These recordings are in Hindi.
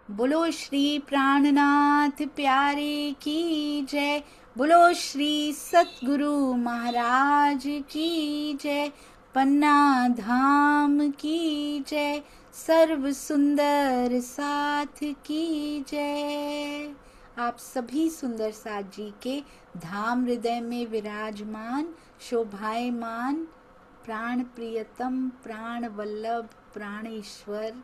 बोलो श्री प्राणनाथ प्यारे की जय। बोलो श्री सतगुरु महाराज की जय। पन्ना धाम की जय। सर्व सुंदर साथ की जय। आप सभी सुंदर साथ जी के धाम हृदय में विराजमान शोभायमान प्राण प्रियतम प्राण वल्लभ प्राणेश्वर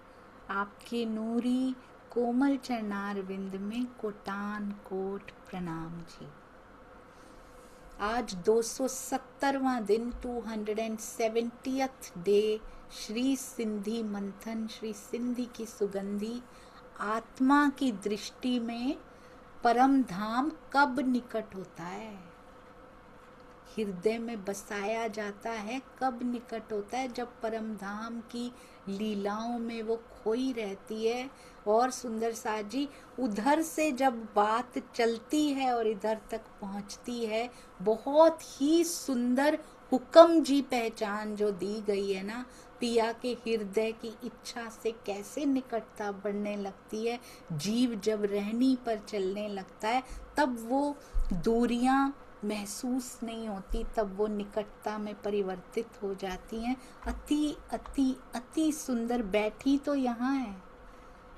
आपके नूरी कोमल चरणार विंद में कोटान कोट प्रणाम जी। आज 270वां दिन 270th डे श्री सिंधी मंथन, श्री सिंधी की सुगंधी आत्मा की दृष्टि में परम धाम कब निकट होता है, हृदय में बसाया जाता है, कब निकट होता है, जब परम धाम की लीलाओं में वो खोई रहती है। और सुंदर साथ जी उधर से जब बात चलती है और इधर तक पहुंचती है, बहुत ही सुंदर हुक्म जी पहचान जो दी गई है ना, पिया के हृदय की इच्छा से कैसे निकटता बढ़ने लगती है। जीव जब रहनी पर चलने लगता है तब वो दूरियां महसूस नहीं होती, तब वो निकटता में परिवर्तित हो जाती हैं। अति अति अति सुंदर बैठी तो यहाँ है,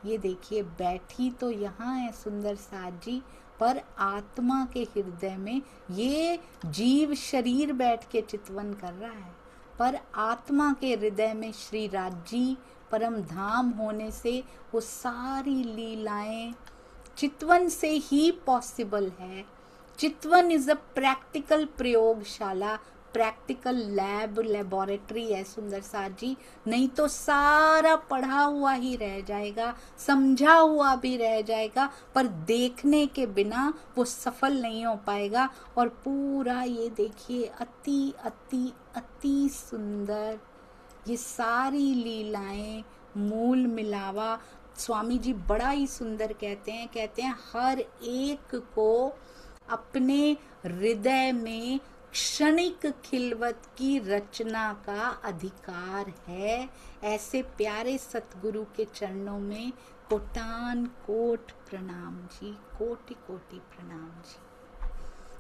ये देखिए बैठी तो यहाँ है सुंदर साथ जी, पर आत्मा के हृदय में ये जीव शरीर बैठ के चितवन कर रहा है, पर आत्मा के हृदय में श्री राज्य परम धाम होने से वो सारी लीलाएं चितवन से ही पॉसिबल है। चितवन इज अ प्रैक्टिकल प्रयोगशाला, प्रैक्टिकल लैब, लेबोरेटरी है सुंदर साथ जी। नहीं तो सारा पढ़ा हुआ ही रह जाएगा, समझा हुआ भी रह जाएगा, पर देखने के बिना वो सफल नहीं हो पाएगा। और पूरा ये देखिए अति अति अति सुंदर ये सारी लीलाएं, मूल मिलावा। स्वामी जी बड़ा ही सुंदर कहते हैं हर एक को अपने हृदय में क्षणिक खिलवत की रचना का अधिकार है। ऐसे प्यारे सतगुरु के चरणों में कोटान कोट प्रणाम जी, कोटि कोटि प्रणाम जी।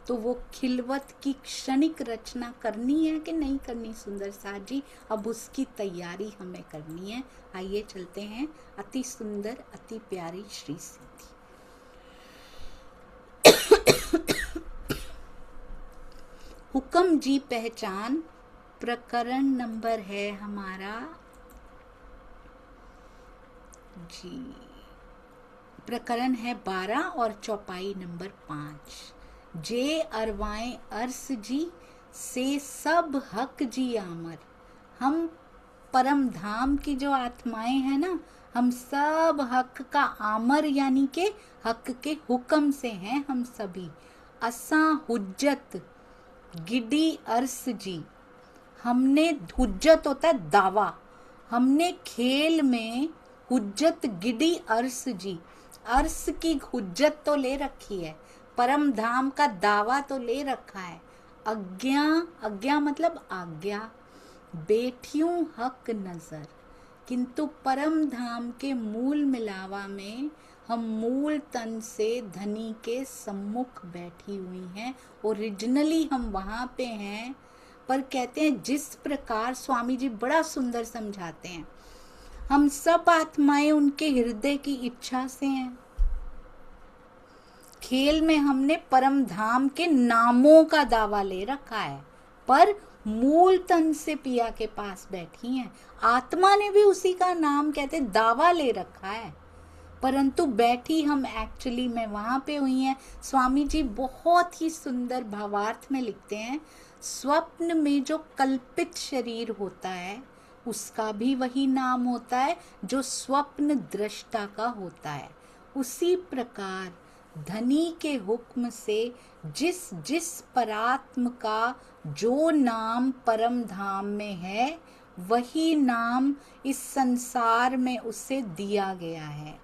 तो वो खिलवत की क्षणिक रचना करनी है कि नहीं करनी सुंदर साथ जी, अब उसकी तैयारी हमें करनी है। आइए चलते हैं अति सुंदर अति प्यारी श्री सिद्धि। हुक्म जी पहचान प्रकरण नंबर है हमारा जी, प्रकरण है 12 और चौपाई नंबर 5। जे अरवाएं अर्स जी से सब हक जी आमर। हम परम धाम की जो आत्माएं हैं ना, हम सब हक का आमर यानी के हक के हुक्म से हैं हम सभी। असा हुज्जत गिडी अर्स जी, हमने हुज्जत होता है दावा, हमने खेल में हुज्जत गिडी अर्स जी, अर्स की हुज्जत तो ले रखी है, परम धाम का दावा तो ले रखा है। आज्ञा, आज्ञा मतलब आज्ञा, बैठियूं हक नजर, किंतु परम धाम के मूल मिलावा में हम मूल तन से धनी के सम्मुख बैठी हुई हैं। ओरिजिनली हम वहाँ पे हैं, पर कहते हैं जिस प्रकार स्वामी जी बड़ा सुंदर समझाते हैं, हम सब आत्माएं उनके हृदय की इच्छा से हैं। खेल में हमने परम धाम के नामों का दावा ले रखा है, पर मूल तन से पिया के पास बैठी हैं। आत्मा ने भी उसी का नाम कहते दावा ले रखा है, परंतु बैठी हम एक्चुअली में वहां पे हुई हैं। स्वामी जी बहुत ही सुंदर भावार्थ में लिखते हैं, स्वप्न में जो कल्पित शरीर होता है उसका भी वही नाम होता है जो स्वप्न दृष्टा का होता है। उसी प्रकार धनी के हुक्म से जिस जिस परात्म का जो नाम परम धाम में है, वही नाम इस संसार में उसे दिया गया है।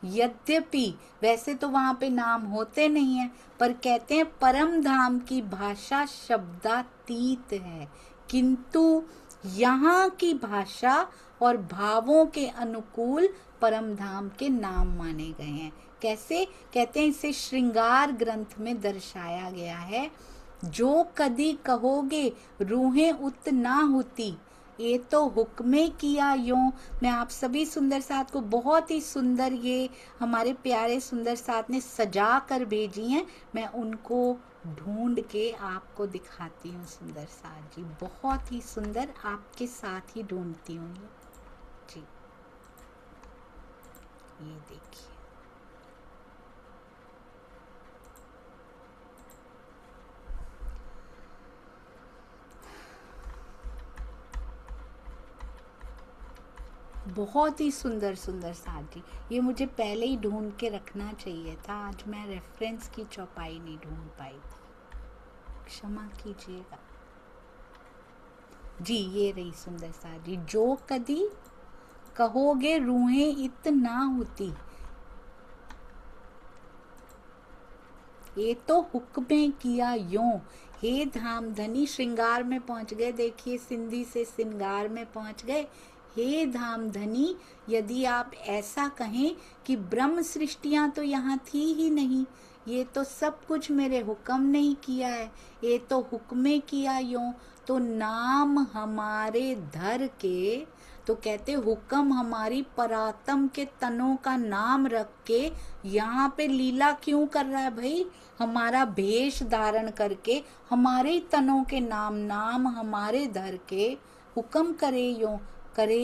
यद्यपि वैसे तो वहां पे नाम होते नहीं है, पर कहते हैं परम धाम की भाषा शब्दातीत है, किंतु यहाँ की भाषा और भावों के अनुकूल परम धाम के नाम माने गए हैं। कैसे? कहते हैं इसे श्रृंगार ग्रंथ में दर्शाया गया है। जो कदी कहोगे रूहें उत ना होती, ये तो हुक्मे किया यूं। मैं आप सभी सुंदर साथ को बहुत ही सुंदर, ये हमारे प्यारे सुंदर साथ ने सजा कर भेजी हैं। मैं उनको ढूंढ के आपको दिखाती हूँ। सुंदर साथ जी बहुत ही सुंदर, आपके साथ ही ढूंढती हूँ ये जी। ये देखिए, बहुत ही सुंदर सुंदर साथ जी। ये मुझे पहले ही ढूंढ के रखना चाहिए था, आज मैं रेफरेंस की चौपाई नहीं ढूंढ पाई थी, क्षमा कीजिएगा जी। ये रही सुंदर साथ जी। जो कदी कहोगे रूहें इत ना होती, ये तो हुक्में किया यूं। हे धाम धनी, श्रृंगार में पहुंच गए, देखिए सिंधी से श्रृंगार में पहुंच गए। हे धाम धनी, यदि आप ऐसा कहें कि ब्रह्म सृष्टियां तो यहाँ थी ही नहीं, ये तो सब कुछ मेरे हुक्म ने ही किया है, ये तो हुक्मे किया यूं, तो नाम हमारे धर के, तो कहते हुक्म हमारी परात्म के तनों का नाम रख के यहाँ पे लीला क्यों कर रहा है भाई? हमारा भेष धारण करके हमारे ही तनों के नाम हमारे धर के हुक्म करे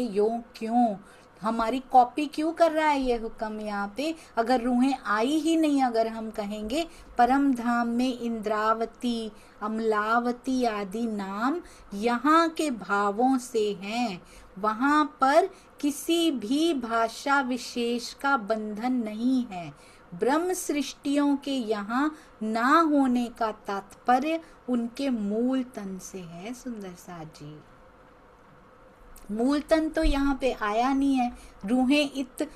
यो क्यों? हमारी कॉपी क्यों कर रहा है ये हुक्म यहाँ पे? अगर रूहें आई ही नहीं, अगर हम कहेंगे परम धाम में इंद्रावती, अमलावती आदि नाम यहाँ के भावों से हैं, वहाँ पर किसी भी भाषा विशेष का बंधन नहीं है। ब्रह्म सृष्टियों के यहाँ ना होने का तात्पर्य उनके मूल तन से है। सुंदर साथ जी, मूल तन तो यहाँ पे आया नहीं है, रूहें इत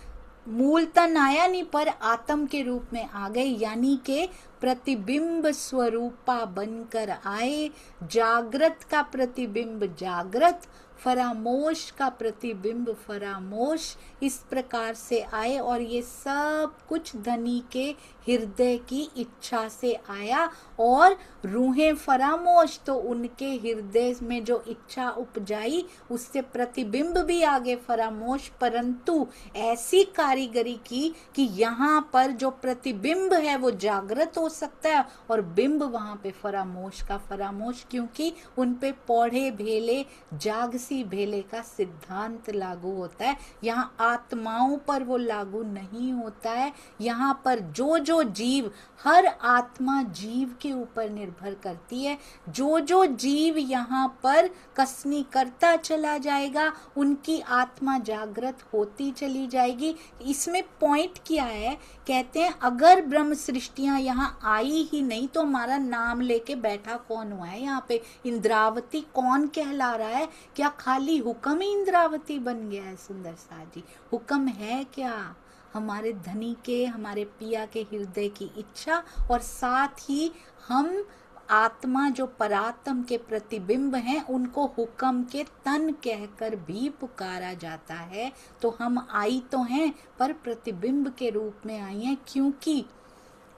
मूल तन आया नहीं, पर आत्म के रूप में आ गए, यानी के प्रतिबिंब स्वरूपा बनकर आए। जागृत का प्रतिबिंब जागृत, फरामोश का प्रतिबिंब फरामोश, इस प्रकार से आए। और ये सब कुछ धनी के हृदय की इच्छा से आया, और रूहें फरामोश, तो उनके हृदय में जो इच्छा उपजाई उससे प्रतिबिंब भी आगे फरामोश, परंतु ऐसी कारीगरी की कि यहाँ पर जो प्रतिबिंब है वो जागृत हो सकता है और बिंब वहां पे फरामोश का फरामोश, क्योंकि उन पे पौधे भेले जागसी भेले का सिद्धांत लागू होता है। यहाँ आत्माओं पर वो लागू नहीं होता है। यहाँ पर जो जो जीव, हर आत्मा जीव के ऊपर निर्भर करती है। जो जो जीव यहाँ पर कसनी करता चला जाएगा, उनकी आत्मा जागृत होती चली जाएगी। इसमें पॉइंट क्या है? कहते हैं अगर ब्रह्म सृष्टियां यहाँ आई ही नहीं तो हमारा नाम लेके बैठा कौन हुआ है यहाँ पे? इंद्रावती कौन कहला रहा है? क्या खाली हुक्म ही इंद्रावती बन गया है? सुंदर साथ जी, हुक्म है क्या? हमारे धनी के, हमारे पिया के हृदय की इच्छा, और साथ ही हम आत्मा जो परात्म के प्रतिबिंब हैं उनको हुक्म के तन कहकर भी पुकारा जाता है। तो हम आई तो हैं पर प्रतिबिंब के रूप में आई हैं, क्योंकि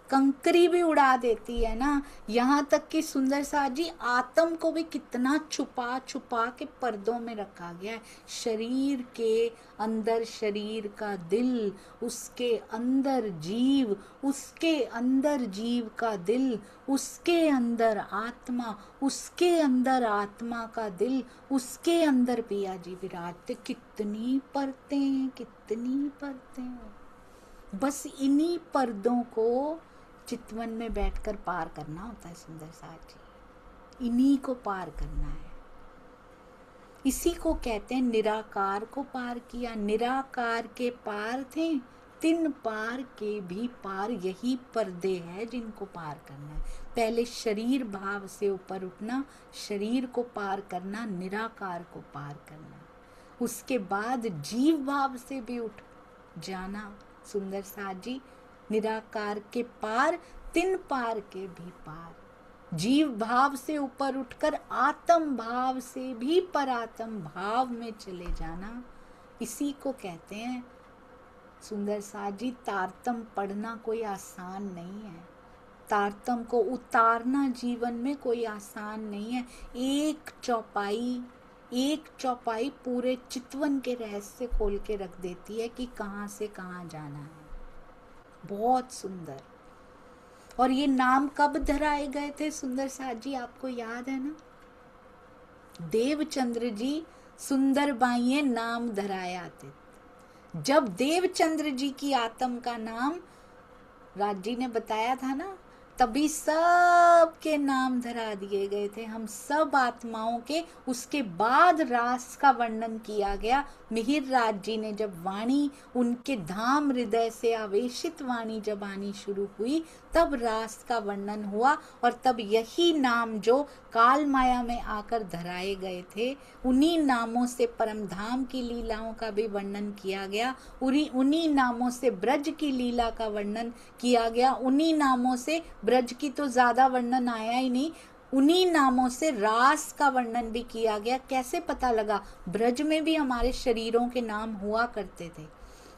कंकरी भी उड़ा देती है ना। यहाँ तक कि सुंदर साथ जी, आत्म को भी कितना छुपा छुपा के पर्दों में रखा गया है। शरीर के अंदर शरीर का दिल, उसके अंदर जीव, उसके अंदर जीव का दिल, उसके अंदर आत्मा, उसके अंदर आत्मा का दिल, उसके अंदर पिया जी विराजते। कितनी परतें, कितनी परतें। बस इन्हीं पर्दों को चितवन में बैठकर पार करना होता है। सुंदर साथ जी, इन्हीं को पार करना है। इसी को कहते हैं निराकार को पार किया। निराकार के पार थे, तिन पार के भी पार, यही पर्दे हैं जिनको पार करना है। पहले शरीर भाव से ऊपर उठना, शरीर को पार करना, निराकार को पार करना, उसके बाद जीव भाव से भी उठ जाना। सुंदर साथ जी, निराकार के पार, तिन पार के भी पार। जीव भाव से ऊपर उठकर आत्म भाव से भी परात्म भाव में चले जाना, इसी को कहते हैं सुंदर साथ जी। तारतम पढ़ना कोई आसान नहीं है, तारतम को उतारना जीवन में कोई आसान नहीं है। एक चौपाई पूरे चितवन के रहस्य खोल के रख देती है कि कहाँ से कहाँ जाना है। बहुत सुंदर। और ये नाम कब धराए गए थे सुंदर साथ जी, आपको याद है ना? देवचंद्र जी सुंदर बाइये नाम धराए आते। जब देवचंद्र जी की आत्म का नाम राज जी ने बताया था ना, तभी सब के नाम धरा दिए गए थे, हम सब आत्माओं के। उसके बाद रास का वर्णन किया गया। मिहिर राज जी ने जब वाणी, उनके धाम हृदय से आवेशित वाणी जब आनी शुरू हुई, तब रास का वर्णन हुआ। और तब यही नाम जो काल माया में आकर धराए गए थे, उन्हीं नामों से परम धाम की लीलाओं का भी वर्णन किया गया। उन्हीं नामों से ब्रज की लीला का वर्णन किया गया। उन्हीं नामों से, ब्रज की तो ज्यादा वर्णन आया ही नहीं, उन्हीं नामों से रास का वर्णन भी किया गया। कैसे पता लगा? ब्रज में भी हमारे शरीरों के नाम हुआ करते थे।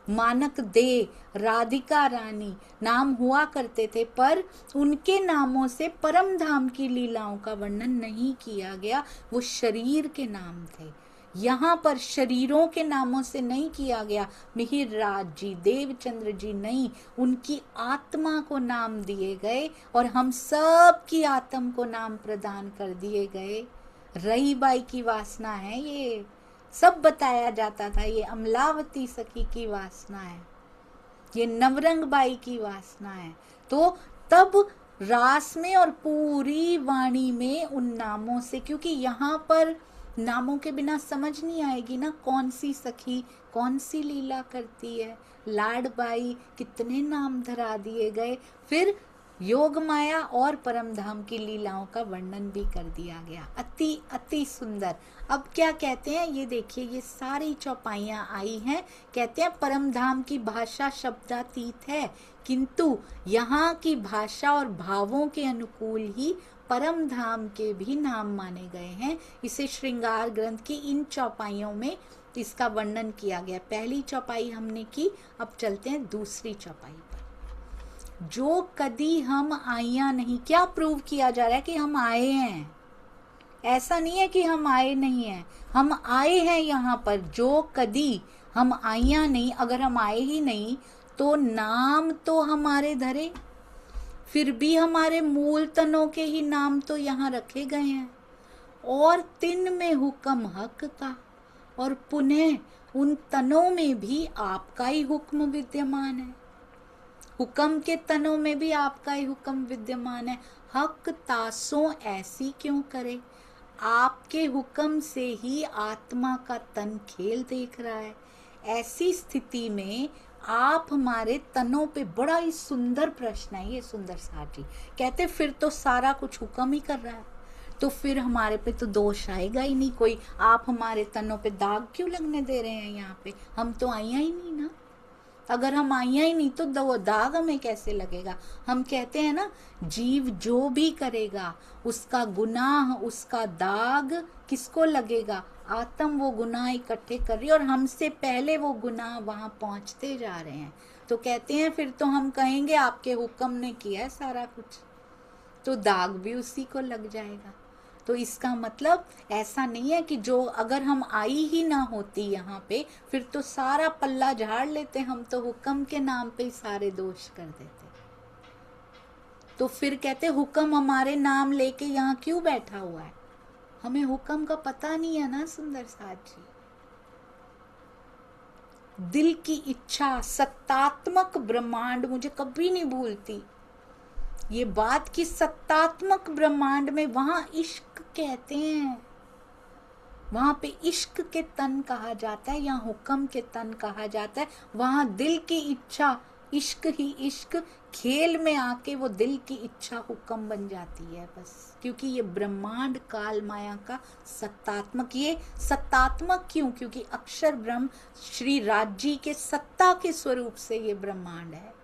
मानक दे, राधिका रानी नाम हुआ करते थे, पर उनके नामों से परम धाम की लीलाओं का वर्णन नहीं किया गया। वो शरीर के नाम थे। यहाँ पर शरीरों के नामों से नहीं किया गया। मिहिर राज जी, देवचंद्र जी नहीं, उनकी आत्मा को नाम दिए गए और हम सब की आत्म को नाम प्रदान कर दिए गए। रही बाई की वासना है, ये सब बताया जाता था। ये अमलावती सखी की वासना है, ये नवरंग बाई की वासना है। तो तब रास में और पूरी वाणी में उन नामों से, क्योंकि यहाँ पर नामों के बिना समझ नहीं आएगी ना कौन सी सखी कौन सी लीला करती है। लाडबाई, कितने नाम धरा दिए गए। फिर योग माया और परम धाम की लीलाओं का वर्णन भी कर दिया गया। अति अति सुंदर। अब क्या कहते हैं, ये देखिए, ये सारी चौपाइयां आई हैं। कहते हैं परम धाम की भाषा शब्दातीत है, किंतु यहाँ की भाषा और भावों के अनुकूल ही परम धाम के भी नाम माने गए हैं। इसे श्रृंगार ग्रंथ की इन चौपाइयों में इसका वर्णन किया गया। पहली चौपाई हमने की, अब चलते हैं दूसरी चौपाई पर। जो कदी हम आया नहीं, क्या प्रूव किया जा रहा है कि हम आए हैं? ऐसा नहीं है कि हम आए नहीं हैं, हम आए हैं यहाँ पर। जो कदी हम आया नहीं, अगर हम आए ही नहीं तो नाम तो हमारे धरे, फिर भी हमारे मूल तनों के ही नाम तो यहाँ रखे गए हैं। और तिन में हुक्म हक का, और पुनः उन तनों में भी आपका ही हुक्म विद्यमान है। हुक्म के तनों में भी आपका ही हुक्म विद्यमान है। हक तासों ऐसी क्यों करे, आपके हुक्म से ही आत्मा का तन खेल देख रहा है। ऐसी स्थिति में आप हमारे तनों पे, बड़ा ही सुंदर प्रश्न है ये सुंदर साथ जी। कहते फिर तो सारा कुछ हुक्म ही कर रहा है, तो फिर हमारे पे तो दोष आएगा ही नहीं कोई। आप हमारे तनों पे दाग क्यों लगने दे रहे हैं? यहाँ पे हम तो आया ही नहीं ना। अगर हम आया ही नहीं तो दाग हमें कैसे लगेगा? हम कहते हैं ना, जीव जो भी करेगा उसका गुनाह, उसका दाग किसको लगेगा? आत्म वो गुनाह इकट्ठे कर रही है और हमसे पहले वो गुनाह वहां पहुंचते जा रहे हैं। तो कहते हैं फिर तो हम कहेंगे आपके हुक्म ने किया है सारा कुछ, तो दाग भी उसी को लग जाएगा। तो इसका मतलब ऐसा नहीं है कि जो, अगर हम आई ही ना होती यहाँ पे, फिर तो सारा पल्ला झाड़ लेते, हम तो हुक्म के नाम पे ही सारे दोष कर देते। तो फिर कहते हुक्म हमारे नाम लेके यहाँ क्यों बैठा हुआ है? हमें हुक्म का पता नहीं है ना सुंदर साथ जी। दिल की इच्छा, सत्तात्मक ब्रह्मांड, मुझे कभी नहीं भूलती ये बात कि सत्तात्मक ब्रह्मांड में वहां इश्क कहते हैं, वहां पे इश्क के तन कहा जाता है या हुक्म के तन कहा जाता है। वहां दिल की इच्छा, इश्क ही इश्क खेल में आके वो दिल की इच्छा हुक्म बन जाती है बस। क्योंकि ये ब्रह्मांड काल माया का सत्तात्मक, ये सत्तात्मक क्यों? क्योंकि अक्षर ब्रह्म श्री राज्य के सत्ता के स्वरूप से ये ब्रह्मांड है।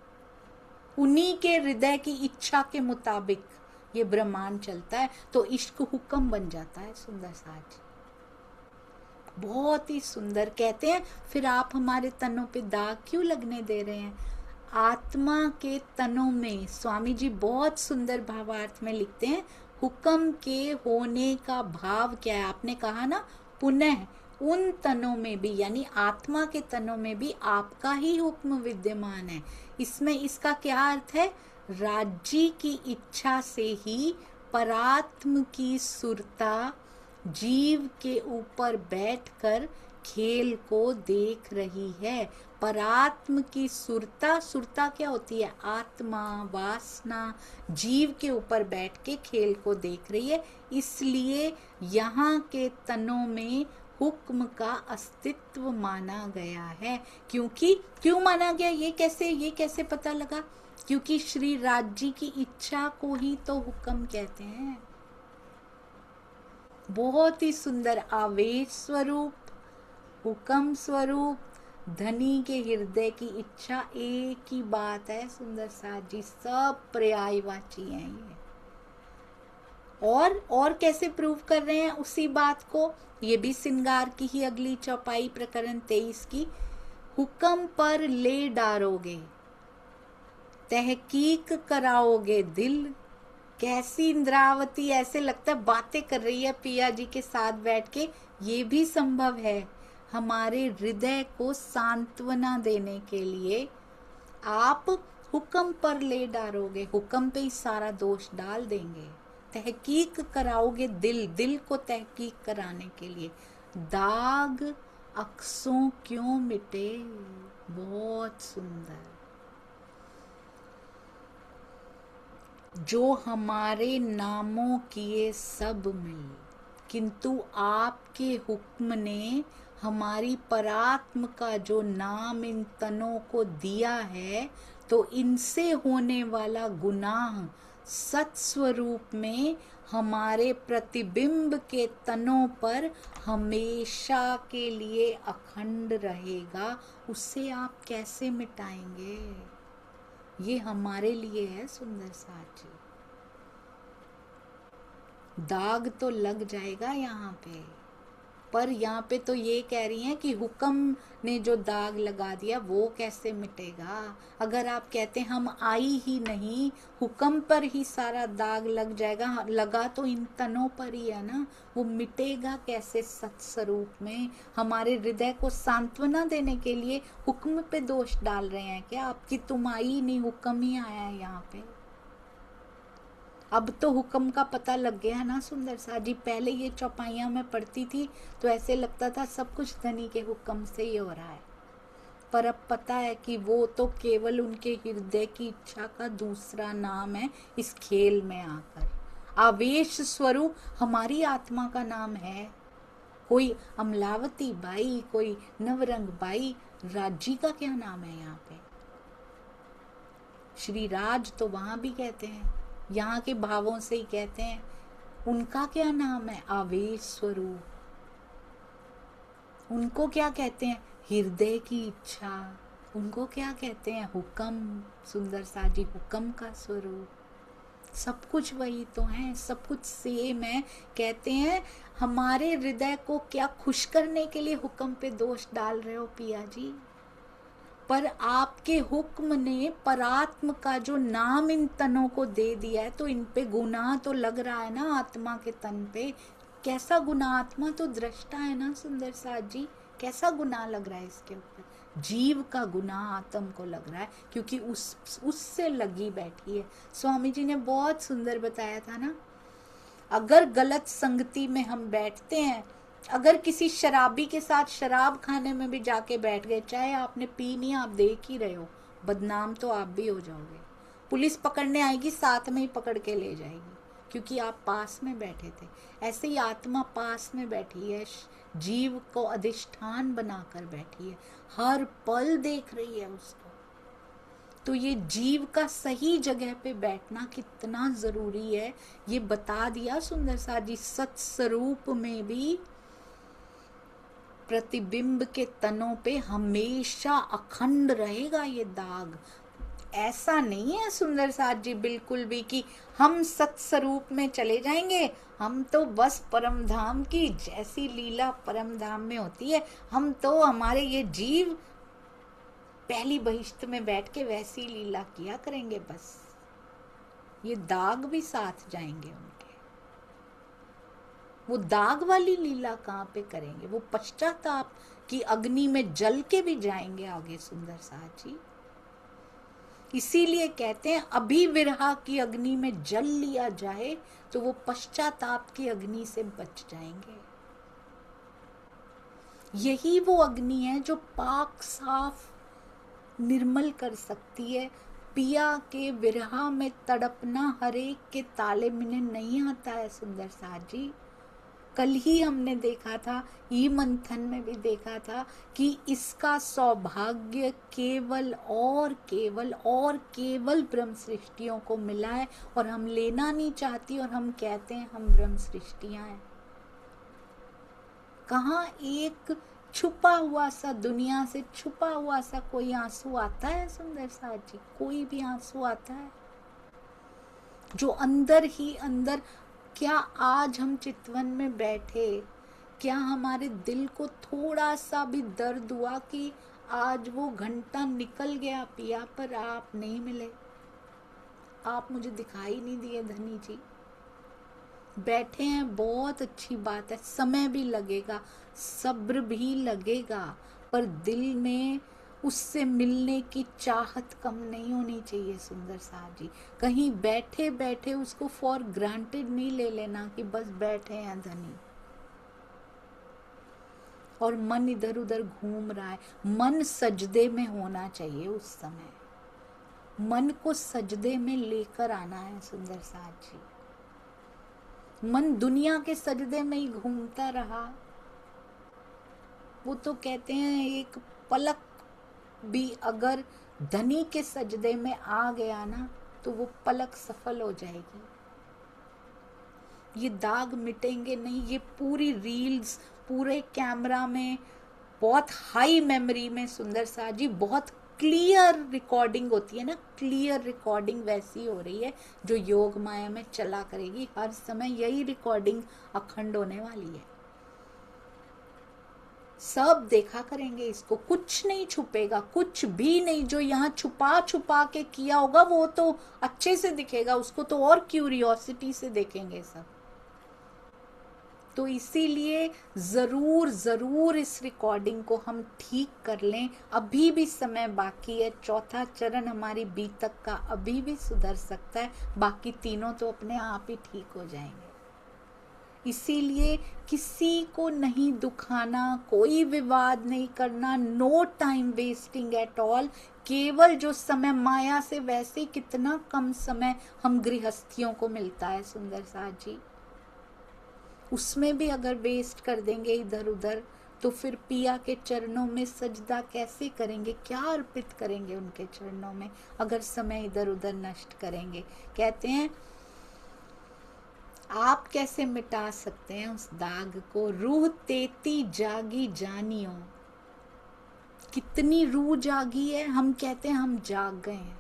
उन्हीं के हृदय की इच्छा के मुताबिक ये ब्रह्मांड चलता है, तो इश्क हुक्म बन जाता है। सुंदर साज बहुत ही सुंदर कहते हैं, फिर आप हमारे तनों पे दाग क्यों लगने दे रहे हैं? आत्मा के तनों में, स्वामी जी बहुत सुंदर भावार्थ में लिखते हैं, हुक्म के होने का भाव क्या है? आपने कहा ना, पुनः उन तनों में भी, यानी आत्मा के तनों में भी आपका ही हुक्म विद्यमान है। इसमें इसका क्या अर्थ है? राज्य की इच्छा से ही परात्म की सुरता जीव के ऊपर बैठकर खेल को देख रही है। परात्म की सुरता, सुरता क्या होती है? आत्मा, वासना, जीव के ऊपर बैठ के खेल को देख रही है। इसलिए यहाँ के तनों में हुक्म का अस्तित्व माना गया है। क्योंकि क्यों माना गया? ये कैसे पता लगा? क्योंकि श्री राज्य की इच्छा को ही तो हुक्म कहते हैं। बहुत ही सुंदर आवेश स्वरूप, हुक्म स्वरूप, धनी के हृदय की इच्छा, एक ही बात है सुंदर साथ जी, सब पर्यायवाची हैं ये। और कैसे प्रूव कर रहे हैं उसी बात को? ये भी सिंगार की ही अगली चौपाई, प्रकरण 23 की। हुक्म पर ले डारोगे, तहकीक कराओगे दिल। कैसी इंद्रावती, ऐसे लगता है बातें कर रही है पिया जी के साथ बैठ के। ये भी संभव है। हमारे हृदय को सांत्वना देने के लिए आप हुक्म पर ले डालोगे, हुक्म पे ही सारा दोष डाल देंगे। तहकीक कराओगे दिल, दिल को तहकीक कराने के लिए। दाग अक्सों क्यों मिटे, बहुत सुंदर। जो हमारे नामों किए सब मिल, किंतु आपके हुक्म ने हमारी परात्म का जो नाम इन तनों को दिया है, तो इनसे होने वाला गुनाह सत्स्वरूप में हमारे प्रतिबिंब के तनों पर हमेशा के लिए अखंड रहेगा। उसे आप कैसे मिटाएंगे? ये हमारे लिए है सुंदर साथ जी। दाग तो लग जाएगा यहाँ पे, पर यहाँ पे तो ये कह रही हैं कि हुक्म ने जो दाग लगा दिया वो कैसे मिटेगा। अगर आप कहते हैं हम आई ही नहीं, हुक्म पर ही सारा दाग लग जाएगा, लगा तो इन तनों पर ही है ना, वो मिटेगा कैसे सत्स्वरूप में? हमारे हृदय को सांत्वना देने के लिए हुक्म पे दोष डाल रहे हैं क्या आपकी? तुम आई ही नहीं, हुक्म ही आया है यहाँ पे। अब तो हुक्म का पता लग गया ना सुंदर सा जी। पहले ये चौपाइयाँ मैं पढ़ती थी तो ऐसे लगता था सब कुछ धनी के हुक्म से ही हो रहा है, पर अब पता है कि वो तो केवल उनके हृदय की इच्छा का दूसरा नाम है इस खेल में आकर। आवेश स्वरूप हमारी आत्मा का नाम है। कोई अमलावती बाई, कोई नवरंग बाई, राजी का क्या नाम है यहाँ पे? श्री राज तो वहां भी कहते हैं, यहाँ के भावों से ही कहते हैं। उनका क्या नाम है? आवेश स्वरूप। उनको क्या कहते हैं? हृदय की इच्छा। उनको क्या कहते हैं? हुक्म। सुंदर सा जी, हुक्म का स्वरूप। सब कुछ वही तो है, सब कुछ सेम है। कहते हैं हमारे हृदय को क्या खुश करने के लिए हुक्म पे दोष डाल रहे हो पिया जी? पर आपके हुक्म ने परात्म का जो नाम इन तनों को दे दिया है, तो इन पे गुनाह तो लग रहा है ना आत्मा के तन पे। कैसा गुनाह? आत्मा तो दृष्टा है ना सुंदर साथ जी, कैसा गुनाह लग रहा है इसके ऊपर? जीव का गुनाह आत्म को लग रहा है, क्योंकि उससे लगी बैठी है। स्वामी जी ने बहुत सुंदर बताया था ना, अगर गलत संगति में हम बैठते हैं, अगर किसी शराबी के साथ शराब खाने में भी जाके बैठ गए, चाहे आपने पी नहीं, आप देख ही रहे हो, बदनाम तो आप भी हो जाओगे। पुलिस पकड़ने आएगी, साथ में ही पकड़ के ले जाएगी, क्योंकि आप पास में बैठे थे। ऐसे ही आत्मा पास में बैठी है, जीव को अधिष्ठान बनाकर बैठी है, हर पल देख रही है उसको। तो ये जीव का सही जगह पे बैठना कितना जरूरी है, ये बता दिया सुंदर सा जी। सत्स्वरूप में भी प्रतिबिंब के तनों पे हमेशा अखंड रहेगा ये दाग। ऐसा नहीं है सुंदर साथ जी बिल्कुल भी कि हम सत्स्वरूप में चले जाएंगे, हम तो बस परम धाम की जैसी लीला परम धाम में होती है, हम तो हमारे ये जीव पहली बहिश्त में बैठ के वैसी लीला किया करेंगे बस। ये दाग भी साथ जाएंगे उनके, वो दाग वाली लीला कहाँ पे करेंगे, वो पश्चाताप की अग्नि में जल के भी जाएंगे आगे सुंदर साथ जी। इसीलिए कहते हैं अभी विरहा की अग्नि में जल लिया जाए तो वो पश्चाताप की अग्नि से बच जाएंगे। यही वो अग्नि है जो पाक साफ निर्मल कर सकती है। पिया के विरहा में तड़पना हर एक के ताले में नहीं आता है सुंदर साथ जी। कल ही हमने देखा था, ई मंथन में भी देखा था कि इसका सौभाग्य केवल और केवल ब्रह्म सृष्टियों को मिला है, और हम लेना नहीं चाहती और हम कहते हैं हम ब्रह्म सृष्टियां हैं। कहाँ एक छुपा हुआ सा, दुनिया से छुपा हुआ सा कोई आंसू आता है सुंदर साथ जी? कोई भी आंसू आता है जो अंदर ही अंदर? क्या आज हम चितवन में बैठे, क्या हमारे दिल को थोड़ा सा भी दर्द हुआ कि आज वो घंटा निकल गया पिया पर आप नहीं मिले, आप मुझे दिखाई नहीं दिए धनी जी? बैठे हैं, बहुत अच्छी बात है, समय भी लगेगा, सब्र भी लगेगा, पर दिल में उससे मिलने की चाहत कम नहीं होनी चाहिए सुंदर साहब जी। कहीं बैठे बैठे उसको फॉर ग्रांटेड नहीं ले लेना कि बस बैठे हैं धनी और मन इधर उधर घूम रहा है। मन सजदे में होना चाहिए उस समय, मन को सजदे में लेकर आना है सुंदर साहब जी। मन दुनिया के सजदे में ही घूमता रहा, वो तो कहते हैं एक पलक भी अगर धनी के सजदे में आ गया ना तो वो पलक सफल हो जाएगी। ये दाग मिटेंगे नहीं। ये पूरी रील्स पूरे कैमरा में बहुत हाई मेमोरी में सुंदर साथ जी बहुत क्लियर रिकॉर्डिंग होती है ना, क्लियर रिकॉर्डिंग वैसी हो रही है जो योग माया में चला करेगी। हर समय यही रिकॉर्डिंग अखंड होने वाली है, सब देखा करेंगे इसको, कुछ नहीं छुपेगा, कुछ भी नहीं। जो यहाँ छुपा छुपा के किया होगा वो तो अच्छे से दिखेगा, उसको तो और क्यूरियोसिटी से देखेंगे सब। तो इसीलिए जरूर जरूर इस रिकॉर्डिंग को हम ठीक कर लें, अभी भी समय बाकी है। चौथा चरण हमारी बीतक का अभी भी सुधर सकता है, बाकी तीनों तो अपने आप ही ठीक हो जाएंगे। इसीलिए किसी को नहीं दुखाना, कोई विवाद नहीं करना, no time wasting at all. केवल जो समय माया से वैसे कितना कम समय हम गृहस्थियों को मिलता है सुंदर साथ जी, उसमें भी अगर वेस्ट कर देंगे इधर उधर तो फिर पिया के चरणों में सजदा कैसे करेंगे, क्या अर्पित करेंगे उनके चरणों में अगर समय इधर उधर नष्ट करेंगे। कहते हैं आप कैसे मिटा सकते हैं उस दाग को? रूह तेती जागी जानियो। कितनी रूह जागी है? हम कहते हैं हम जाग गए हैं,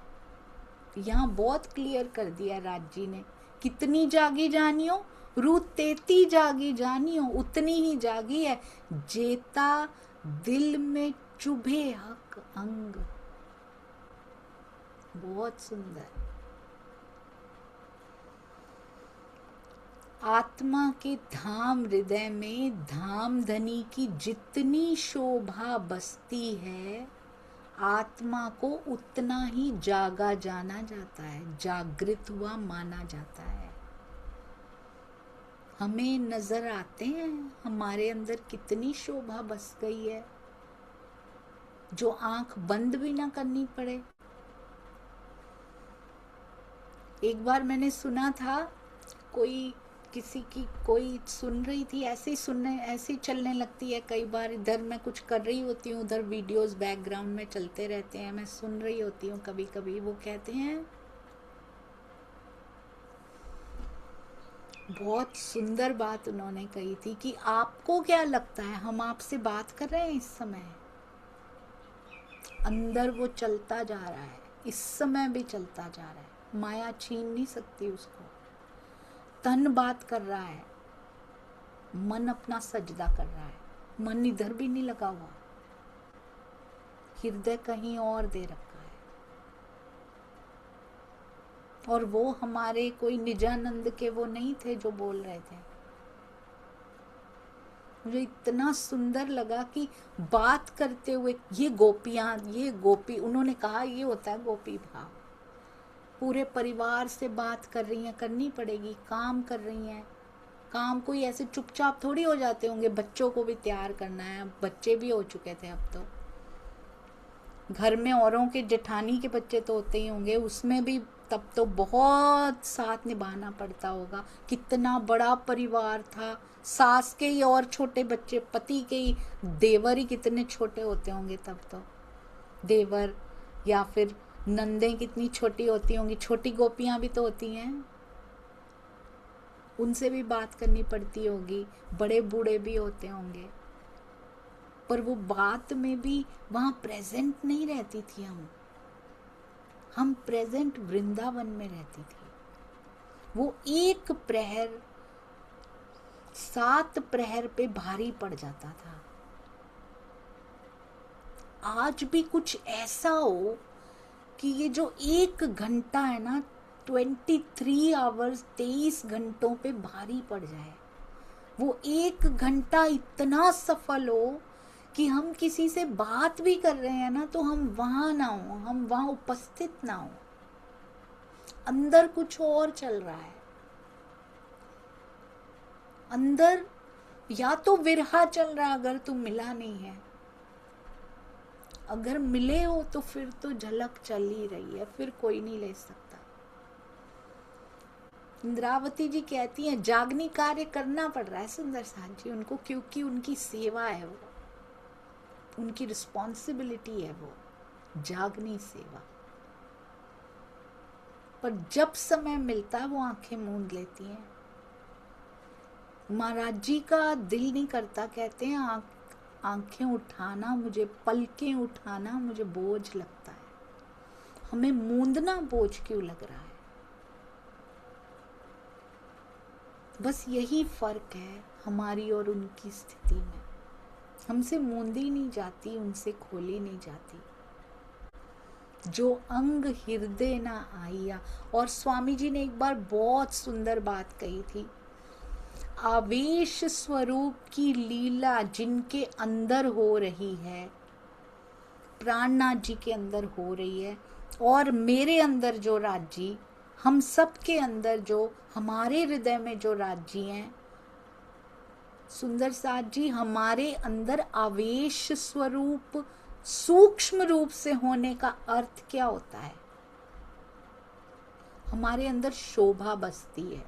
यहाँ बहुत क्लियर कर दिया राज जी ने। कितनी जागी जानियो? रूह तेती जागी जानियो, उतनी ही जागी है जेता दिल में चुभे हक अंग। बहुत सुंदर। आत्मा के धाम हृदय में धाम धनी की जितनी शोभा बसती है, आत्मा को उतना ही जागा जाना जाता है, जागृत हुआ माना जाता है। हमें नजर आते हैं हमारे अंदर कितनी शोभा बस गई है जो आंख बंद भी ना करनी पड़े। एक बार मैंने सुना था, कोई किसी की कोई सुन रही थी, ऐसे ही चलने लगती है कई बार। इधर मैं कुछ कर रही होती हूँ, उधर वीडियोस बैकग्राउंड में चलते रहते हैं, मैं सुन रही होती हूँ कभी कभी। वो कहते हैं, बहुत सुंदर बात उन्होंने कही थी कि आपको क्या लगता है हम आपसे बात कर रहे हैं इस समय? अंदर वो चलता जा रहा है, इस समय भी चलता जा रहा है, माया छीन नहीं सकती उसको। तन बात कर रहा है, मन अपना सजदा कर रहा है, मन इधर भी नहीं लगा हुआ, हृदय कहीं और दे रखा है। और वो हमारे कोई निजानंद के वो नहीं थे जो बोल रहे थे। मुझे इतना सुंदर लगा कि बात करते हुए ये गोपियां, ये गोपी, उन्होंने कहा ये होता है गोपी भाव। पूरे परिवार से बात कर रही हैं, करनी पड़ेगी, काम कर रही हैं। काम कोई ऐसे चुपचाप थोड़ी हो जाते होंगे, बच्चों को भी तैयार करना है, बच्चे भी हो चुके थे अब तो। घर में औरों के जेठानी के बच्चे तो होते ही होंगे, उसमें भी तब तो बहुत साथ निभाना पड़ता होगा। कितना बड़ा परिवार था, सास के ही और छोटे बच्चे, पति के ही देवर ही कितने छोटे होते होंगे तब तो। देवर या फिर नंदें कितनी छोटी होती होंगी, छोटी गोपियां भी तो होती हैं, उनसे भी बात करनी पड़ती होगी, बड़े बूढ़े भी होते होंगे। पर वो बात में भी वहां प्रेजेंट नहीं रहती थी। हम प्रेजेंट वृंदावन में रहती थी। वो एक प्रहर 7 प्रहर पे भारी पड़ जाता था। आज भी कुछ ऐसा हो कि ये जो 1 घंटा है ना, 23 आवर्स 23 घंटों पे भारी पड़ जाए। वो 1 घंटा इतना सफल हो कि हम किसी से बात भी कर रहे हैं ना, तो हम वहां ना हो, हम वहां उपस्थित ना हो, अंदर कुछ और चल रहा है। अंदर या तो विरहा चल रहा है, अगर तुम मिला नहीं है। अगर मिले हो तो फिर तो झलक चल ही रही है, फिर कोई नहीं ले सकता। इंद्रावती जी कहती हैं जागनी कार्य करना पड़ रहा है सुंदर साथ जी उनको, क्योंकि उनकी सेवा है, वो उनकी रिस्पॉन्सिबिलिटी है, वो जागनी सेवा। पर जब समय मिलता है वो आंखें मूंद लेती हैं। महाराज जी का दिल नहीं करता, कहते हैं आंखें उठाना मुझे, पलकें उठाना मुझे बोझ लगता है। हमें मूंदना बोझ क्यों लग रहा है? बस यही फर्क है हमारी और उनकी स्थिति में। हमसे मूंदी नहीं जाती, उनसे खोली नहीं जाती। जो अंग हृदय ना आइया। और स्वामी जी ने एक बार बहुत सुंदर बात कही थी, आवेश स्वरूप की लीला जिनके अंदर हो रही है, प्राणनाथ जी के अंदर हो रही है, और मेरे अंदर जो राज्य, हम सब के अंदर जो, हमारे हृदय में जो राज्य हैं, सुंदर साथ जी, हमारे अंदर आवेश स्वरूप सूक्ष्म रूप से होने का अर्थ क्या होता है? हमारे अंदर शोभा बसती है,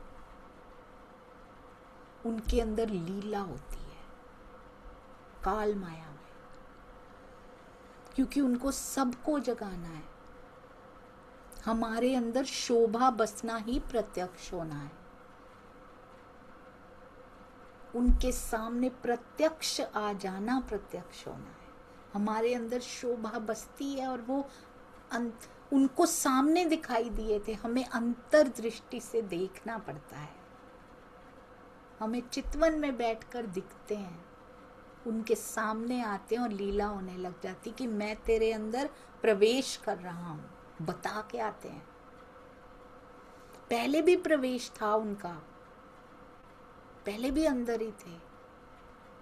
उनके अंदर लीला होती है काल माया में, क्योंकि उनको सबको जगाना है। हमारे अंदर शोभा बसना ही प्रत्यक्ष होना है, उनके सामने प्रत्यक्ष आ जाना प्रत्यक्ष होना है। हमारे अंदर शोभा बसती है और वो उनको सामने दिखाई दिए थे, हमें अंतर्दृष्टि से देखना पड़ता है। हमें चितवन में बैठकर दिखते हैं, उनके सामने आते हैं और लीला होने लग जाती कि मैं तेरे अंदर प्रवेश कर रहा हूं, बता के आते हैं। पहले भी प्रवेश था उनका, पहले भी अंदर ही थे,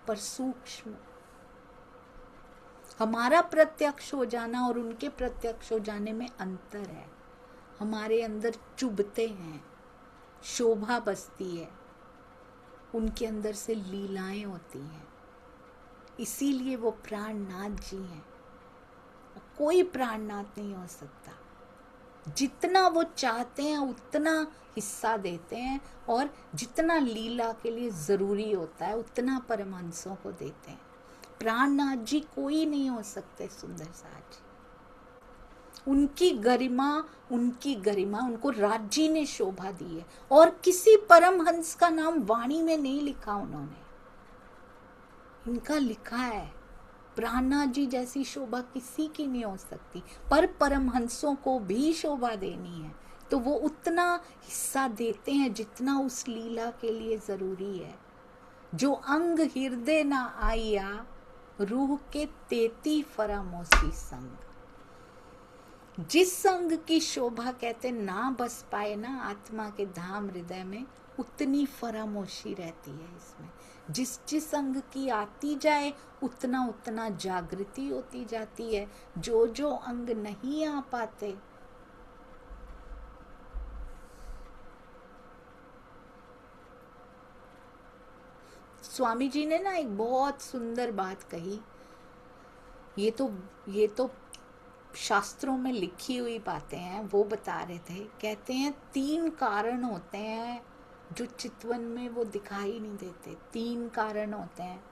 पर सूक्ष्म। हमारा प्रत्यक्ष हो जाना और उनके प्रत्यक्ष हो जाने में अंतर है। हमारे अंदर चुभते हैं, शोभा बसती है, उनके अंदर से लीलाएं होती हैं। इसीलिए वो प्राणनाथ जी हैं, कोई प्राणनाथ नहीं हो सकता। जितना वो चाहते हैं उतना हिस्सा देते हैं, और जितना लीला के लिए जरूरी होता है उतना परमहंसों को देते हैं। प्राणनाथ जी कोई नहीं हो सकते सुंदर साथ जी। उनकी गरिमा उनको राज्य ने शोभा दी है, और किसी परमहंस का नाम वाणी में नहीं लिखा उन्होंने, इनका लिखा है। प्राणा जी जैसी शोभा किसी की नहीं हो सकती, पर परमहंसों को भी शोभा देनी है तो वो उतना हिस्सा देते हैं जितना उस लीला के लिए जरूरी है। जो अंग हृदय ना आया, रूह के तेती फरामोशी संग। जिस संग की शोभा कहते ना बस पाए ना आत्मा के धाम हृदय में, उतनी फरामोशी रहती है इसमें। जिस जिस अंग की आती जाए उतना उतना जागृति होती जाती है। जो जो अंग नहीं आ पाते, स्वामी जी ने ना एक बहुत सुंदर बात कही। ये तो शास्त्रों में लिखी हुई बातें हैं, वो बता रहे थे। कहते हैं 3 कारण होते हैं जो चितवन में वो दिखाई नहीं देते। 3 कारण होते हैं,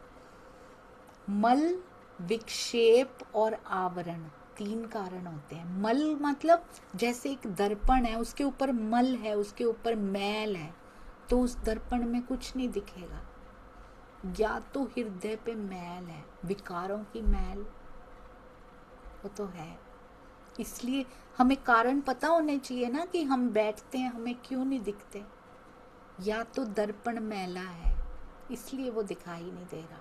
मल, विक्षेप और आवरण। 3 कारण होते हैं। मल मतलब जैसे एक दर्पण है, उसके ऊपर मल है, उसके ऊपर मैल है, तो उस दर्पण में कुछ नहीं दिखेगा। या तो हृदय पे मैल है, विकारों की मैल, वो तो है। इसलिए हमें कारण पता होने चाहिए ना कि हम बैठते हैं हमें क्यों नहीं दिखते। या तो दर्पण मैला है इसलिए वो दिखाई नहीं दे रहा,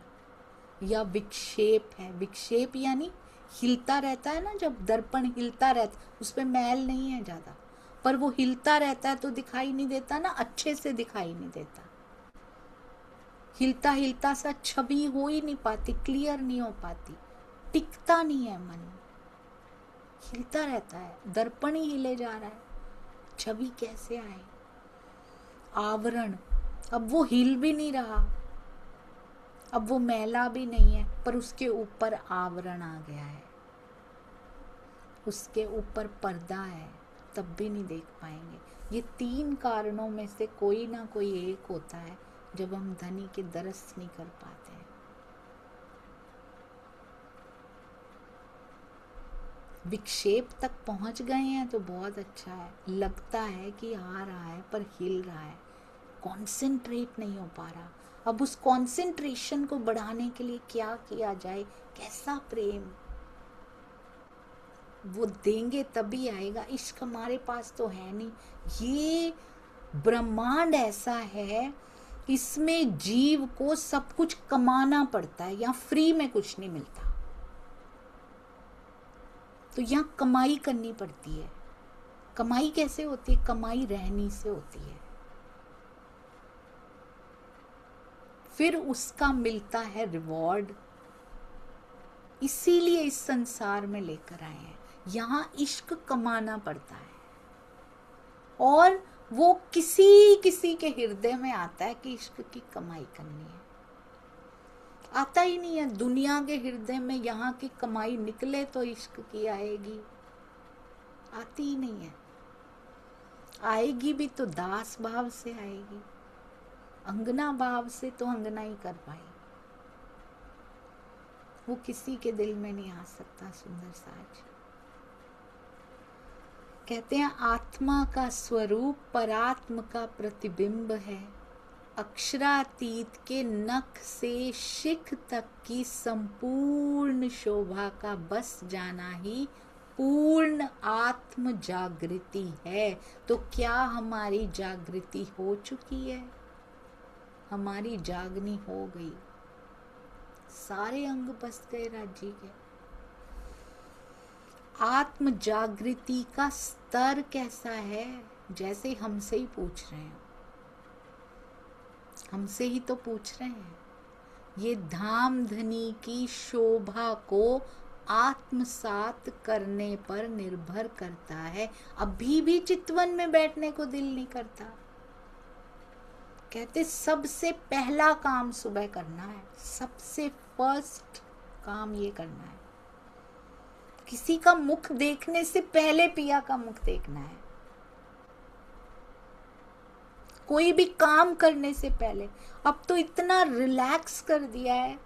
या विक्षेप है। विक्षेप यानी हिलता रहता है ना, जब दर्पण हिलता रहता उस पे मैल नहीं है ज्यादा, पर वो हिलता रहता है तो दिखाई नहीं देता ना, अच्छे से दिखाई नहीं देता। हिलता हिलता सा छवि हो ही नहीं पाती, क्लियर नहीं हो पाती, टिकता नहीं है मन, हिलता रहता है, दर्पण ही हिले जा रहा है, छवि कैसे आए। आवरण, अब वो हिल भी नहीं रहा, अब वो मैला भी नहीं है, पर उसके ऊपर आवरण आ गया है, उसके ऊपर पर्दा है, तब भी नहीं देख पाएंगे। ये 3 कारणों में से कोई ना कोई एक होता है जब हम धनी के दरस नहीं कर पाते हैं। विक्षेप तक पहुंच गए हैं तो बहुत अच्छा है, लगता है कि आ रहा है पर हिल रहा है, कॉन्सेंट्रेट नहीं हो पा रहा। अब उस कॉन्सेंट्रेशन को बढ़ाने के लिए क्या किया जाए, कैसा प्रेम वो देंगे तभी आएगा। इश्क हमारे पास तो है नहीं। ये ब्रह्मांड ऐसा है, इसमें जीव को सब कुछ कमाना पड़ता है, या फ्री में कुछ नहीं मिलता, तो यहाँ कमाई करनी पड़ती है। कमाई कैसे होती है? कमाई रहनी से होती है, फिर उसका मिलता है रिवॉर्ड। इसीलिए इस संसार में लेकर आए हैं। यहाँ इश्क कमाना पड़ता है, और वो किसी किसी के हृदय में आता है कि इश्क की कमाई करनी है। आता ही नहीं है दुनिया के हृदय में, यहाँ की कमाई निकले तो इश्क की आएगी, आती ही नहीं है। आएगी भी तो दास भाव से आएगी, अंगना भाव से तो अंगना ही कर पाई, वो किसी के दिल में नहीं आ सकता सुंदर साज। कहते हैं आत्मा का स्वरूप परात्म का प्रतिबिंब है, अक्षरातीत के नख से शिख तक की संपूर्ण शोभा का बस जाना ही पूर्ण आत्म जागृति है। तो क्या हमारी जागृति हो चुकी है? हमारी जागनी हो गई, सारे अंग बस गए राज्य के। आत्म जागृति का स्तर कैसा है? जैसे हमसे ही पूछ रहे हैं, हमसे ही तो पूछ रहे हैं। ये धाम धनी की शोभा को आत्मसात करने पर निर्भर करता है। अभी भी चितवन में बैठने को दिल नहीं करता। कहते सबसे पहला काम सुबह करना है, सबसे फर्स्ट काम ये करना है। किसी का मुख देखने से पहले पिया का मुख देखना है, कोई भी काम करने से पहले। अब तो इतना रिलैक्स कर दिया है,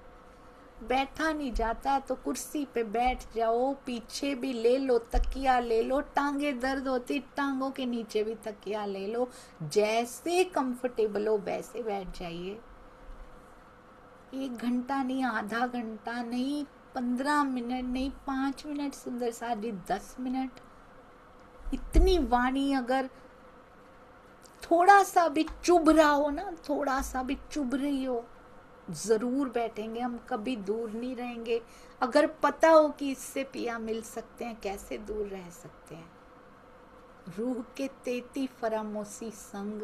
बैठा नहीं जाता तो कुर्सी पे बैठ जाओ, पीछे भी ले लो, तकिया ले लो, टांगे दर्द होती टांगों के नीचे भी तकिया ले लो, जैसे कंफर्टेबल हो वैसे बैठ जाइए। 1 घंटा नहीं, आधा घंटा नहीं, 15 मिनट नहीं, 5 मिनट सुंदर साथ जी, 10 मिनट, इतनी वाणी अगर थोड़ा सा भी चुभ रहा हो ना, थोड़ा सा भी चुभ रही हो, जरूर बैठेंगे हम, कभी दूर नहीं रहेंगे। अगर पता हो कि इससे पिया मिल सकते हैं, कैसे दूर रह सकते हैं। रूह के 33 फरामोशी संग,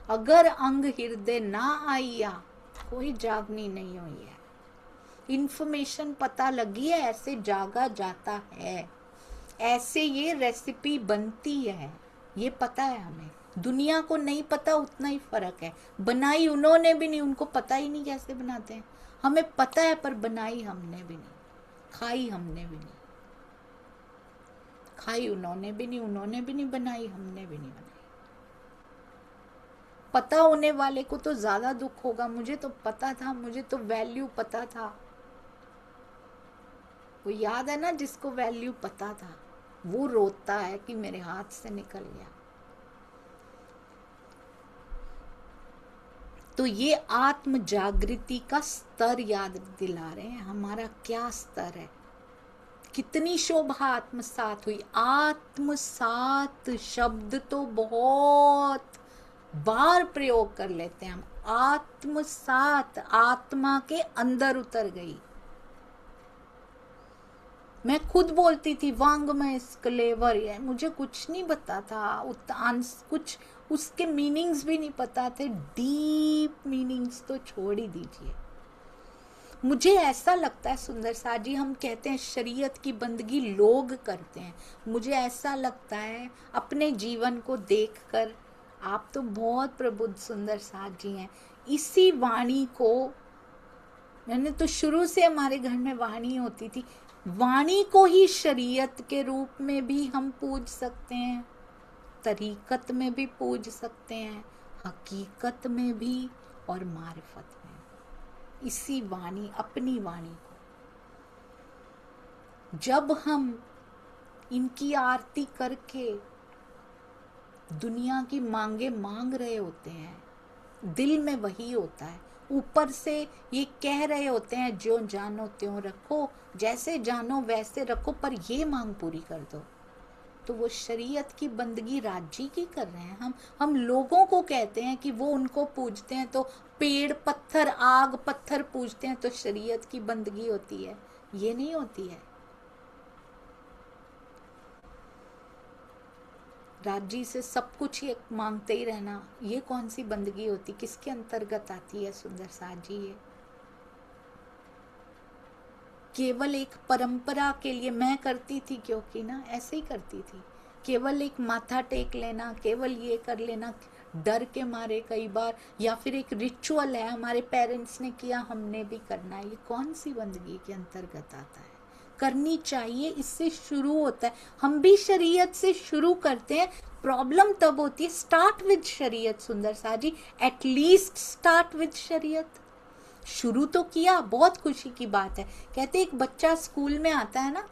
अगर अंग हृदय ना आईया, कोई जागनी नहीं हुई है। इंफॉर्मेशन पता लगी है, ऐसे जागा जाता है, ऐसे ये रेसिपी बनती है, ये पता है हमें। दुनिया को नहीं पता, उतना ही फर्क है। बनाई उन्होंने भी नहीं, उनको पता ही नहीं कैसे बनाते हैं। हमें पता है पर बनाई हमने भी नहीं, खाई हमने भी नहीं। खाई उन्होंने भी नहीं बनाई, हमने भी नहीं बनाई। पता होने वाले को तो ज्यादा दुख होगा। मुझे तो पता था, मुझे तो वैल्यू पता था। वो याद है ना, जिसको वैल्यू पता था वो रोता है कि मेरे हाथ से निकल गया। तो ये आत्म जागृति का स्तर याद दिला रहे हैं, हमारा क्या स्तर है। कितनी शोभा आत्मसात हुई। आत्मसात शब्द तो बहुत बार प्रयोग कर लेते हैं हम। आत्मसात, आत्मा के अंदर उतर गई। मैं खुद बोलती थी वांग में क्लेवर है, मुझे कुछ नहीं पता था, कुछ उसके मीनिंग्स भी नहीं पता थे। डीप मीनिंग्स तो छोड़ ही दीजिए। मुझे ऐसा लगता है सुंदर साथ जी, हम कहते हैं शरीयत की बंदगी लोग करते हैं। मुझे ऐसा लगता है अपने जीवन को देखकर, आप तो बहुत प्रबुद्ध सुंदर साथ जी हैं, इसी वाणी को मैंने तो शुरू से, हमारे घर में वाणी होती थी, वाणी को ही शरीयत के रूप में भी हम पूज सकते हैं, तरीकत में भी पूज सकते हैं, हकीकत में भी और मारिफत में। इसी वाणी, अपनी वाणी को जब हम इनकी आरती करके दुनिया की मांगे मांग रहे होते हैं, दिल में वही होता है। ऊपर से ये कह रहे होते हैं जो जानो त्यों रखो, जैसे जानो वैसे रखो, पर ये मांग पूरी कर दो। तो वो शरीयत की बंदगी राजी की कर रहे हैं हम लोगों को कहते हैं कि वो उनको पूजते हैं, तो पेड़ पत्थर, आग पत्थर पूजते हैं, तो शरीयत की बंदगी होती है? ये नहीं होती है। राजी से सब कुछ ये मांगते ही रहना, ये कौन सी बंदगी होती, किसके अंतर्गत आती है सुंदर साथ जी? ये केवल एक परंपरा के लिए मैं करती थी, क्योंकि ना ऐसे ही करती थी, केवल एक माथा टेक लेना, केवल ये कर लेना डर के मारे कई बार, या फिर एक रिचुअल है, हमारे पेरेंट्स ने किया हमने भी करना है। ये कौन सी बंदगी के अंतर्गत आता है? करनी चाहिए, इससे शुरू होता है। हम भी शरीयत से शुरू करते हैं। प्रॉब्लम तब होती है, स्टार्ट विद शरीयत सुंदर साथ जी, एटलीस्ट स्टार्ट विद शरीयत। शुरू तो किया, बहुत खुशी की बात है। कहते एक बच्चा स्कूल में आता है ना,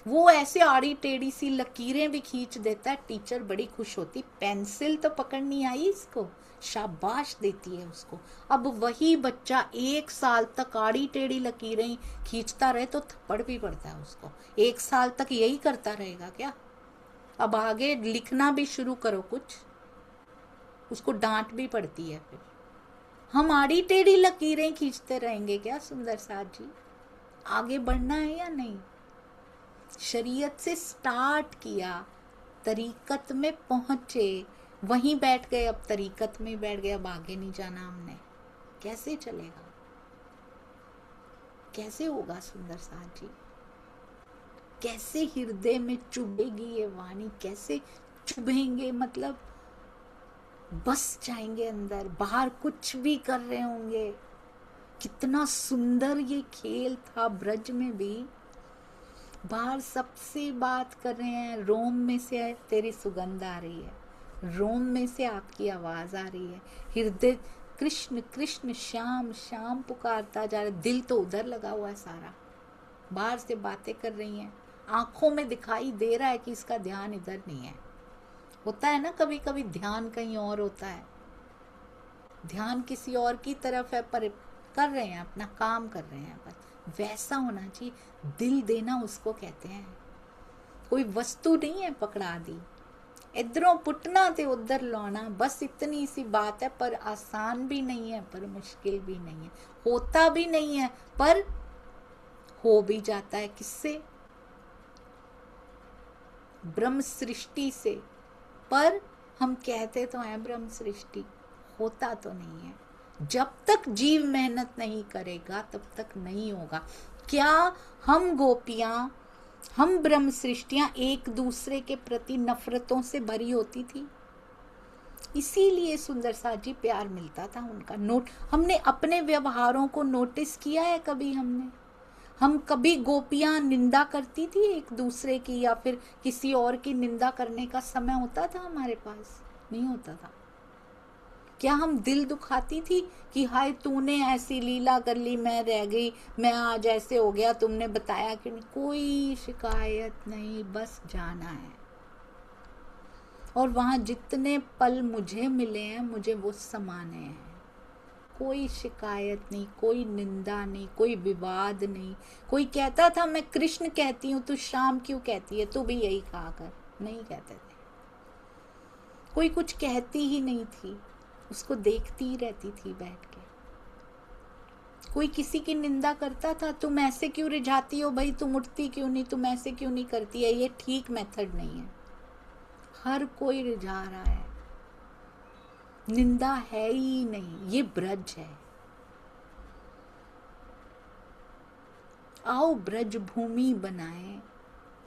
वो ऐसे आड़ी टेढ़ी सी लकीरें भी खींच देता है, टीचर बड़ी खुश होती, पेंसिल तो पकड़नी आई इसको, शाबाश देती है उसको। अब वही बच्चा 1 साल तक आड़ी टेढ़ी लकीरें खींचता रहे तो थप्पड़ भी पड़ता है उसको। 1 साल तक यही करता रहेगा क्या? अब आगे लिखना भी शुरू करो कुछ, उसको डांट भी पड़ती है। फिर हम आड़ी टेढ़ी लकीरें खींचते रहेंगे क्या सुंदर साथ जी? आगे बढ़ना है या नहीं? शरीयत से स्टार्ट किया, तरीकत में पहुंचे, वहीं बैठ गए, अब तरीकत में बैठ गए, अब आगे नहीं जाना हमने। कैसे चलेगा? कैसे होगा सुंदर साथ जी? कैसे हृदय में चुभेगी ये वाणी? कैसे चुभेंगे? मतलब बस जाएंगे अंदर, बाहर कुछ भी कर रहे होंगे। कितना सुंदर ये खेल था ब्रज में भी। बाहर सबसे बात कर रहे हैं, रोम में से तेरी सुगंध आ रही है, रोम में से आपकी आवाज आ रही है, हृदय कृष्ण कृष्ण श्याम श्याम पुकारता जा रहा है। दिल तो उधर लगा हुआ है सारा, बाहर से बातें कर रही हैं, आंखों में दिखाई दे रहा है कि इसका ध्यान इधर नहीं है। होता है ना कभी कभी ध्यान कहीं और होता है, ध्यान किसी और की तरफ है, पर कर रहे हैं, अपना काम कर रहे हैं, बस वैसा होना चाहिए। दिल देना उसको कहते हैं। कोई वस्तु नहीं है पकड़ा दी, इधरों पुटना ते उधर लाना, बस इतनी सी बात है। पर आसान भी नहीं है, पर मुश्किल भी नहीं है, होता भी नहीं है, पर हो भी जाता है। किससे? ब्रह्म सृष्टि से। पर हम कहते तो हैं ब्रह्म सृष्टि, होता तो नहीं है। जब तक जीव मेहनत नहीं करेगा तब तक नहीं होगा। क्या हम गोपियां, हम ब्रह्म सृष्टियां एक दूसरे के प्रति नफरतों से भरी होती थी? इसीलिए सुंदर साथ जी प्यार मिलता था उनका। हमने अपने व्यवहारों को नोटिस किया है कभी? हम कभी गोपियां निंदा करती थी एक दूसरे की, या फिर किसी और की निंदा करने का समय होता था हमारे पास? नहीं होता था। क्या हम दिल दुखाती थी कि हाय तूने ऐसी लीला कर ली, मैं रह गई, मैं आज ऐसे हो गया, तुमने बताया कि नहीं? कोई शिकायत नहीं, बस जाना है। और वहां जितने पल मुझे मिले हैं, मुझे वो समाने हैं। कोई शिकायत नहीं, कोई निंदा नहीं, कोई विवाद नहीं। कोई कहता था मैं कृष्ण कहती हूँ, तू श्याम क्यों कहती है, तू भी यही कहा कर। नहीं कहते थे। कोई कुछ कहती ही नहीं थी, उसको देखती ही रहती थी बैठ के। कोई किसी की निंदा करता था, तुम ऐसे क्यों रिझाती हो भाई, तुम उठती क्यों नहीं, तुम ऐसे क्यों नहीं करती है, ये ठीक मेथड नहीं है। हर कोई रिझा रहा है, निंदा है ही नहीं, ये ब्रज है। आओ ब्रज भूमि बनाए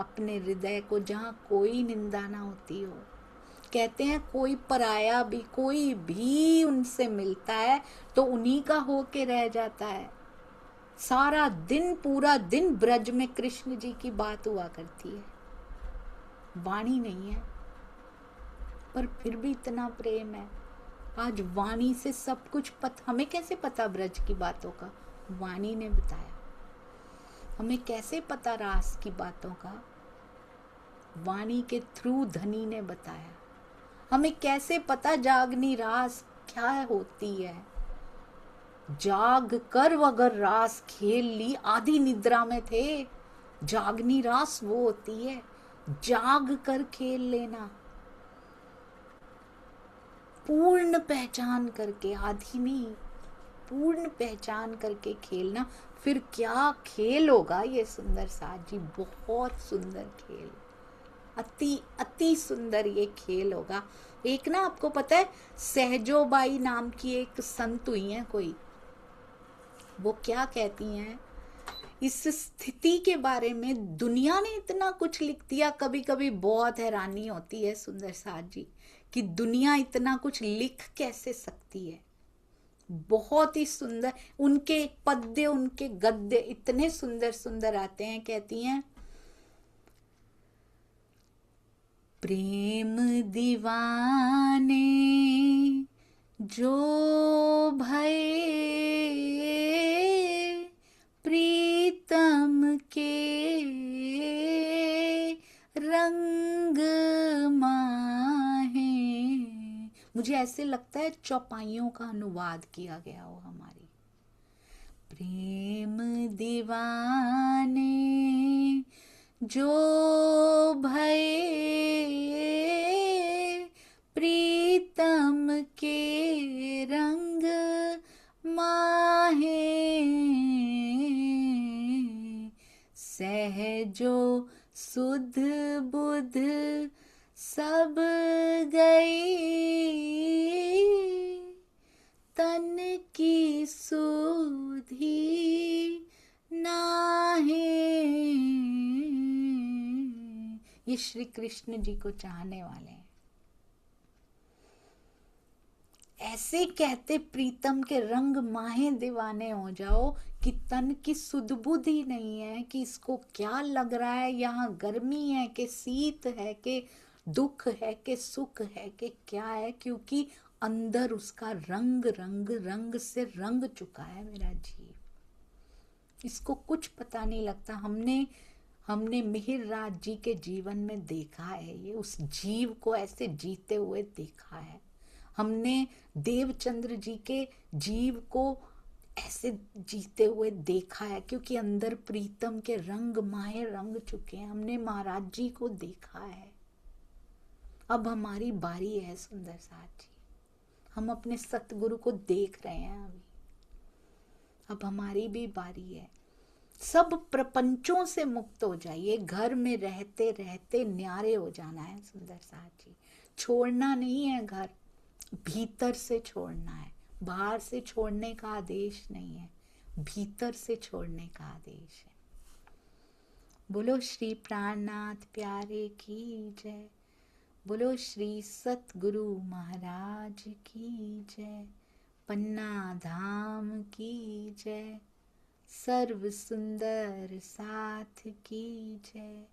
अपने हृदय को, जहां कोई निंदा ना होती हो। कहते हैं कोई पराया भी, कोई भी उनसे मिलता है तो उन्हीं का होके रह जाता है। सारा दिन, पूरा दिन ब्रज में कृष्ण जी की बात हुआ करती है, वाणी नहीं है, पर फिर भी इतना प्रेम है। आज वाणी से सब कुछ हमें कैसे पता ब्रज की बातों का? वाणी ने बताया। हमें कैसे पता रास की बातों का? वाणी के थ्रू धनी ने बताया। हमें कैसे पता जागनी रास क्या होती है? जाग कर अगर रास खेल ली, आधी निद्रा में थे, जागनी रास वो होती है, जाग कर खेल लेना, पूर्ण पहचान करके, आधी नहीं, पूर्ण पहचान करके खेलना। फिर क्या खेल होगा ये सुंदर साथ जी, बहुत सुंदर खेल, अति अति सुंदर ये खेल होगा। एक ना आपको पता है, सहजोबाई नाम की एक संत हुई है कोई, वो क्या कहती हैं, इस स्थिति के बारे में दुनिया ने इतना कुछ लिख दिया। कभी कभी बहुत हैरानी होती है सुंदर साथ जी कि दुनिया इतना कुछ लिख कैसे सकती है। बहुत ही सुंदर उनके पद्य, उनके गद्य इतने सुंदर सुंदर आते हैं। कहती हैं, प्रेम दीवाने जो भय प्रीतम के रंग माहे। मुझे ऐसे लगता है चौपाइयों का अनुवाद किया गया हो हमारी। प्रेम दीवाने जो भय प्रीतम के रंग माहे, सहजो सुध बुध सब गई, तन की सुधि नाहे। ये श्री कृष्ण जी को चाहने वाले हैं। ऐसे कहते प्रीतम के रंग माहे दीवाने हो जाओ कि तन की सुध-बुध ही नहीं है कि इसको क्या लग रहा है, यहाँ गर्मी है कि शीत है कि दुख है कि सुख है कि क्या है, क्योंकि अंदर उसका रंग रंग रंग से रंग चुका है मेरा जीव। इसको कुछ पता नहीं लगता। हमने मिहिर राज जी के जीवन में देखा है, ये उस जीव को ऐसे जीते हुए देखा है। हमने देवचंद्र जी के जीव को ऐसे जीते हुए देखा है, क्योंकि अंदर प्रीतम के रंग माहे रंग चुके हैं। हमने महाराज जी को देखा है। अब हमारी बारी है सुंदर साथ जी, हम अपने सतगुरु को देख रहे हैं अभी, अब हमारी भी बारी है। सब प्रपंचों से मुक्त हो जाइए, घर में रहते रहते न्यारे हो जाना है सुंदर साथ जी। छोड़ना नहीं है घर, भीतर से छोड़ना है, बाहर से छोड़ने का आदेश नहीं है, भीतर से छोड़ने का आदेश है। बोलो श्री प्राणनाथ प्यारे की जय, बोलो श्री सतगुरु महाराज की जय, पन्ना धाम की जय, सर्व सुंदर साथ की जय।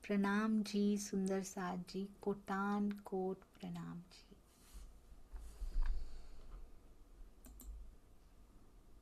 प्रणाम जी सुंदर साथ जी, कोटान कोट प्रणाम जी।